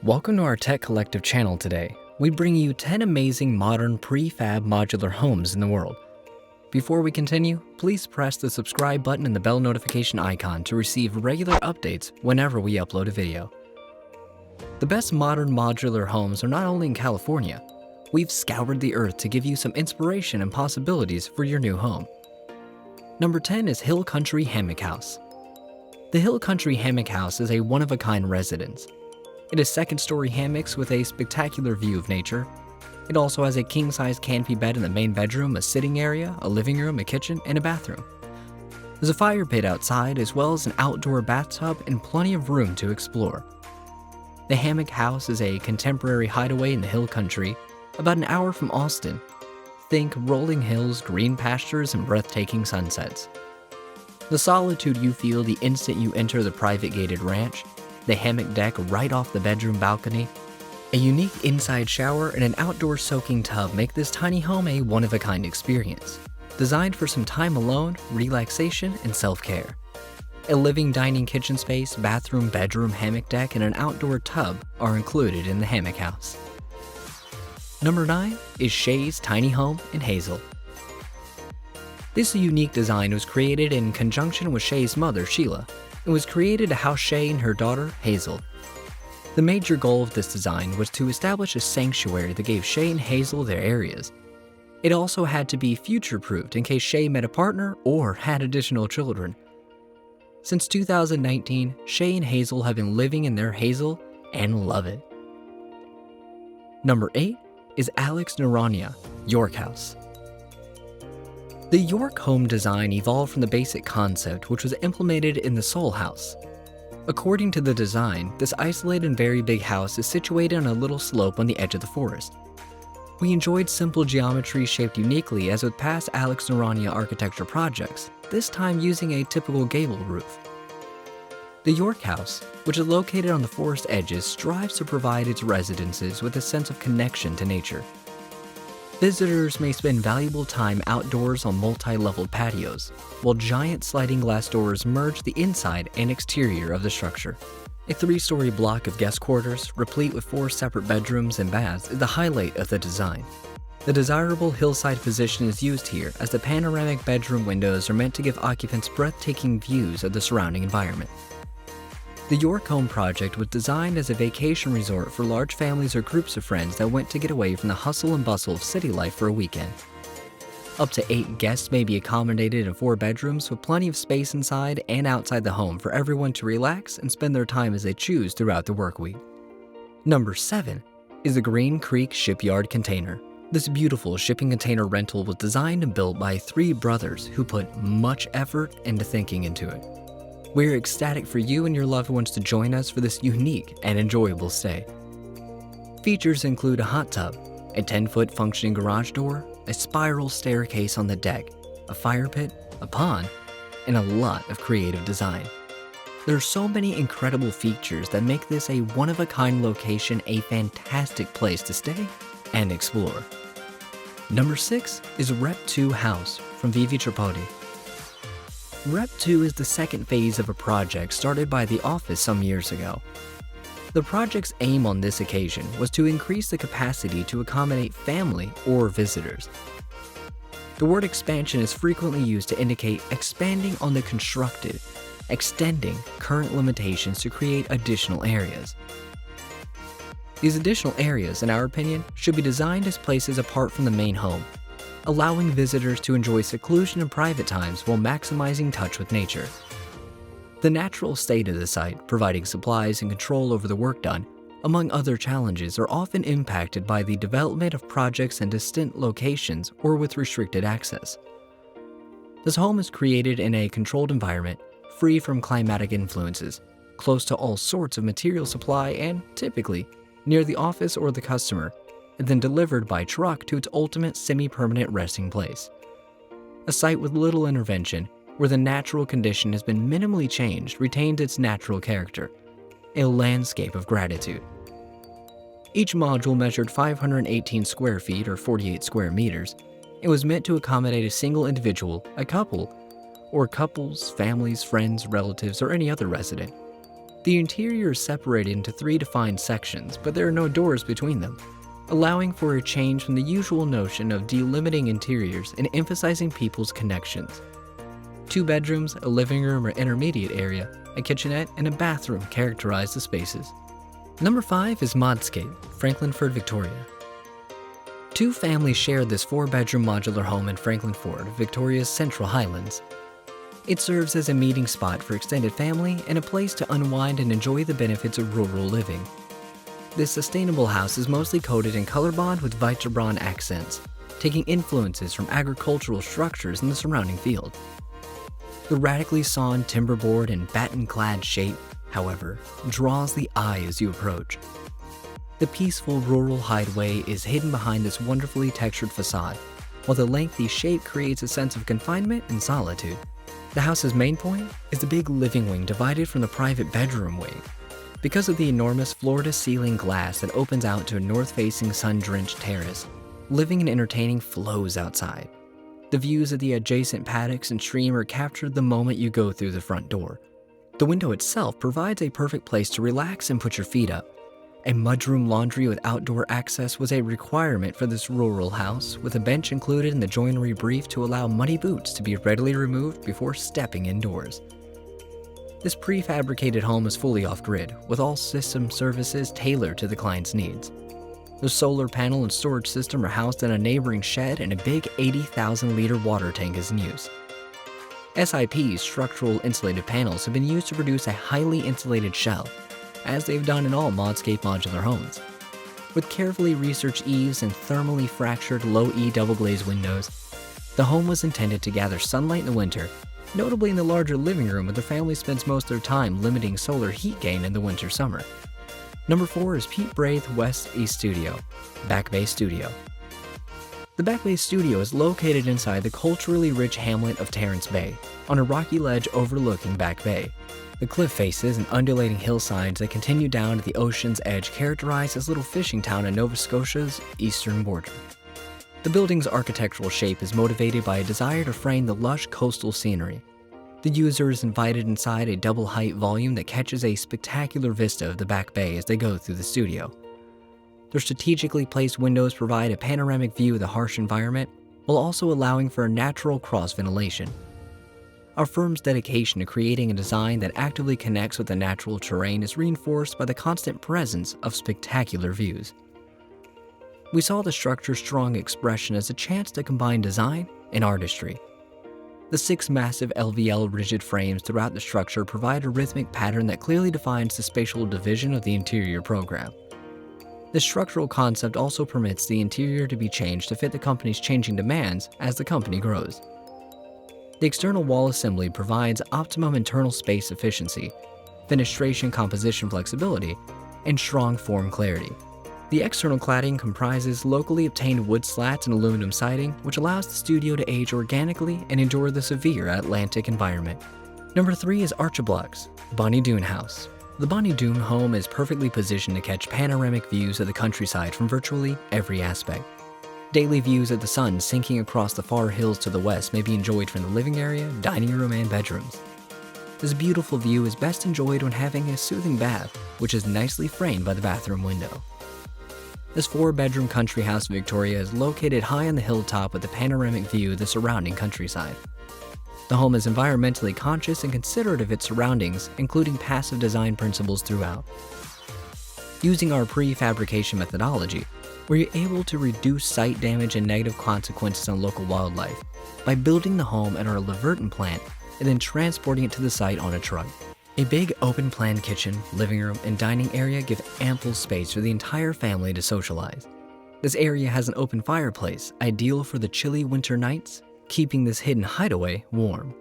Welcome to our Tech Collective channel today. We bring you 10 amazing modern prefab modular homes in the world. Before we continue, please press the subscribe button and the bell notification icon to receive regular updates whenever we upload a video. The best modern modular homes are not only in California. We've scoured the earth to give you some inspiration and possibilities for your new home. Number 10 is Hill Country Hammock House. The Hill Country Hammock House is a one-of-a-kind residence. It is second-story hammocks with a spectacular view of nature. It also has a king-size canopy bed in the main bedroom, a sitting area, a living room, a kitchen, and a bathroom. There's a fire pit outside as well as an outdoor bathtub and plenty of room to explore. The Hammock House is a contemporary hideaway in the Hill Country, about an hour from Austin. Think rolling hills, green pastures, and breathtaking sunsets. The solitude you feel the instant you enter the private gated ranch, the hammock deck right off the bedroom balcony, a unique inside shower, and an outdoor soaking tub make this tiny home a one-of-a-kind experience, designed for some time alone, relaxation, and self-care. A living dining kitchen space, bathroom, bedroom, hammock deck, and an outdoor tub are included in the Hammock House. Number 9 is Shayes' tiny home in Hazel. This unique design was created in conjunction with Shayes' mother, Sheila. It was created to house Shay and her daughter, Hazel. The major goal of this design was to establish a sanctuary that gave Shay and Hazel their areas. It also had to be future-proofed in case Shay met a partner or had additional children. Since 2019, Shay and Hazel have been living in their Hazel and love it. Number 8 is Nerovnya, York House. The Ituarq home design evolved from the basic concept which was implemented in the Soul House. According to the design, this isolated and very big house is situated on a little slope on the edge of the forest. We enjoyed simple geometry shaped uniquely as with past Nerovnya architecture projects, this time using a typical gable roof. The Ituarq house, which is located on the forest edges, strives to provide its residences with a sense of connection to nature. Visitors may spend valuable time outdoors on multi-leveled patios, while giant sliding glass doors merge the inside and exterior of the structure. A 3-story block of guest quarters, replete with 4 separate bedrooms and baths, is the highlight of the design. The desirable hillside position is used here as the panoramic bedroom windows are meant to give occupants breathtaking views of the surrounding environment. The Ituarq home project was designed as a vacation resort for large families or groups of friends that went to get away from the hustle and bustle of city life for a weekend. Up to 8 guests may be accommodated in 4 bedrooms with plenty of space inside and outside the home for everyone to relax and spend their time as they choose throughout the work week. Number 7 is the Green Creek Shipyard Container. This beautiful shipping container rental was designed and built by 3 brothers who put much effort and thinking into it. We're ecstatic for you and your loved ones to join us for this unique and enjoyable stay. Features include a hot tub, a 10-foot functioning garage door, a spiral staircase on the deck, a fire pit, a pond, and a lot of creative design. There are so many incredible features that make this a one-of-a-kind location a fantastic place to stay and explore. Number 6 is Rep 2 House from Vivi Tripodi. Rep 2 is the second phase of a project started by the office some years ago. The project's aim on this occasion was to increase the capacity to accommodate family or visitors. The word expansion is frequently used to indicate expanding on the constructed, extending current limitations to create additional areas. These additional areas, in our opinion, should be designed as places apart from the main home, allowing visitors to enjoy seclusion and private times while maximizing touch with nature. The natural state of the site, providing supplies and control over the work done, among other challenges, are often impacted by the development of projects in distant locations or with restricted access. This home is created in a controlled environment, free from climatic influences, close to all sorts of material supply and, typically, near the office or the customer, and then delivered by truck to its ultimate semi-permanent resting place. A site with little intervention, where the natural condition has been minimally changed, retained its natural character, a landscape of gratitude. Each module measured 518 square feet or 48 square meters. It was meant to accommodate a single individual, a couple, or couples, families, friends, relatives, or any other resident. The interior is separated into 3 defined sections, but there are no doors between them, allowing for a change from the usual notion of delimiting interiors and emphasizing people's connections. 2 bedrooms, a living room or intermediate area, a kitchenette, and a bathroom characterize the spaces. Number 5 is Modscape, Franklinford, Victoria. 2 families shared this 4-bedroom modular home in Franklinford, Victoria's Central Highlands. It serves as a meeting spot for extended family and a place to unwind and enjoy the benefits of rural living. This sustainable house is mostly coated in color bond with Vitebron accents, taking influences from agricultural structures in the surrounding field. The radically sawn timberboard and batten-clad shape, however, draws the eye as you approach. The peaceful rural hideaway is hidden behind this wonderfully textured facade, while the lengthy shape creates a sense of confinement and solitude. The house's main point is the big living wing divided from the private bedroom wing. Because of the enormous floor-to-ceiling glass that opens out to a north-facing sun-drenched terrace, living and entertaining flows outside. The views of the adjacent paddocks and stream are captured the moment you go through the front door. The window itself provides a perfect place to relax and put your feet up. A mudroom laundry with outdoor access was a requirement for this rural house, with a bench included in the joinery brief to allow muddy boots to be readily removed before stepping indoors. This prefabricated home is fully off-grid, with all system services tailored to the client's needs. The solar panel and storage system are housed in a neighboring shed, and a big 80,000-liter water tank is in use. SIP's structural insulated panels have been used to produce a highly insulated shell, as they've done in all Modscape modular homes. With carefully researched eaves and thermally fractured low-E double-glazed windows, the home was intended to gather sunlight in the winter, notably in the larger living room where the family spends most of their time limiting solar heat gain in the winter-summer. Number 4 is Pete Braith West Estudio, Back Bay Studio. The Back Bay Studio is located inside the culturally rich hamlet of Terrace Bay, on a rocky ledge overlooking Back Bay. The cliff faces and undulating hillsides that continue down to the ocean's edge characterize this little fishing town on Nova Scotia's eastern border. The building's architectural shape is motivated by a desire to frame the lush coastal scenery. The user is invited inside a double-height volume that catches a spectacular vista of the Back Bay as they go through the studio. Their strategically placed windows provide a panoramic view of the harsh environment, while also allowing for a natural cross-ventilation. Our firm's dedication to creating a design that actively connects with the natural terrain is reinforced by the constant presence of spectacular views. We saw the structure's strong expression as a chance to combine design and artistry. The 6 massive LVL rigid frames throughout the structure provide a rhythmic pattern that clearly defines the spatial division of the interior program. The structural concept also permits the interior to be changed to fit the company's changing demands as the company grows. The external wall assembly provides optimum internal space efficiency, fenestration composition flexibility, and strong form clarity. The external cladding comprises locally obtained wood slats and aluminum siding, which allows the studio to age organically and endure the severe Atlantic environment. Number 3 is Archiblox, Bonnie Doon House. The Bonnie Doon home is perfectly positioned to catch panoramic views of the countryside from virtually every aspect. Daily views of the sun sinking across the far hills to the west may be enjoyed from the living area, dining room, and bedrooms. This beautiful view is best enjoyed when having a soothing bath, which is nicely framed by the bathroom window. This 4-bedroom country house in Victoria is located high on the hilltop with a panoramic view of the surrounding countryside. The home is environmentally conscious and considerate of its surroundings, including passive design principles throughout. Using our prefabrication methodology, we're able to reduce site damage and negative consequences on local wildlife by building the home at our Leverton plant and then transporting it to the site on a truck. A big open-plan kitchen, living room, and dining area give ample space for the entire family to socialize. This area has an open fireplace, ideal for the chilly winter nights, keeping this hidden hideaway warm.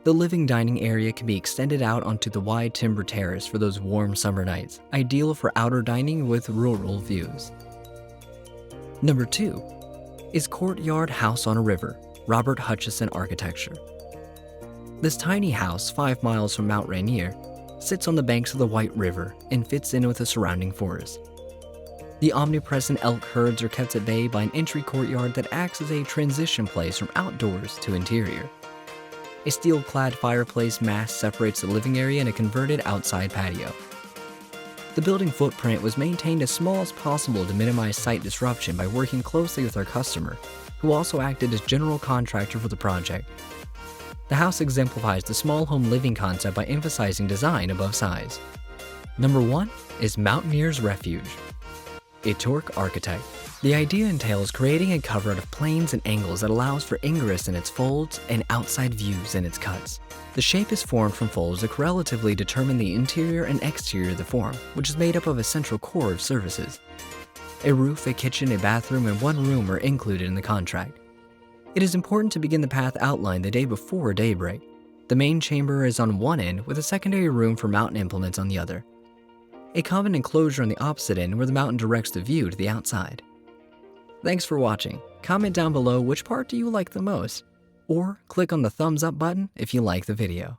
The living dining area can be extended out onto the wide timber terrace for those warm summer nights, ideal for outer dining with rural views. Number 2 is Coutyard House on a River, Robert Huchison Architecture. This tiny house, 5 miles from Mountaineer, sits on the banks of the White River and fits in with the surrounding forest. The omnipresent elk herds are kept at bay by an entry courtyard that acts as a transition place from outdoors to interior. A steel-clad fireplace mast separates the living area and a converted outside patio. The building footprint was maintained as small as possible to minimize site disruption by working closely with our customer, who also acted as general contractor for the project. The house exemplifies the small home living concept by emphasizing design above size. Number 1 is Mountaineer's Refuge. Ituarq architect. The idea entails creating a cover out of planes and angles that allows for ingress in its folds and outside views in its cuts. The shape is formed from folds that relatively determine the interior and exterior of the form, which is made up of a central core of services. A roof, a kitchen, a bathroom, and one room are included in the contract. It is important to begin the path outline the day before daybreak. The main chamber is on one end with a secondary room for mountain implements on the other. A common enclosure on the opposite end where the mountain directs the view to the outside. Thanks for watching. Comment down below which part do you like the most, or click on the thumbs up button if you like the video.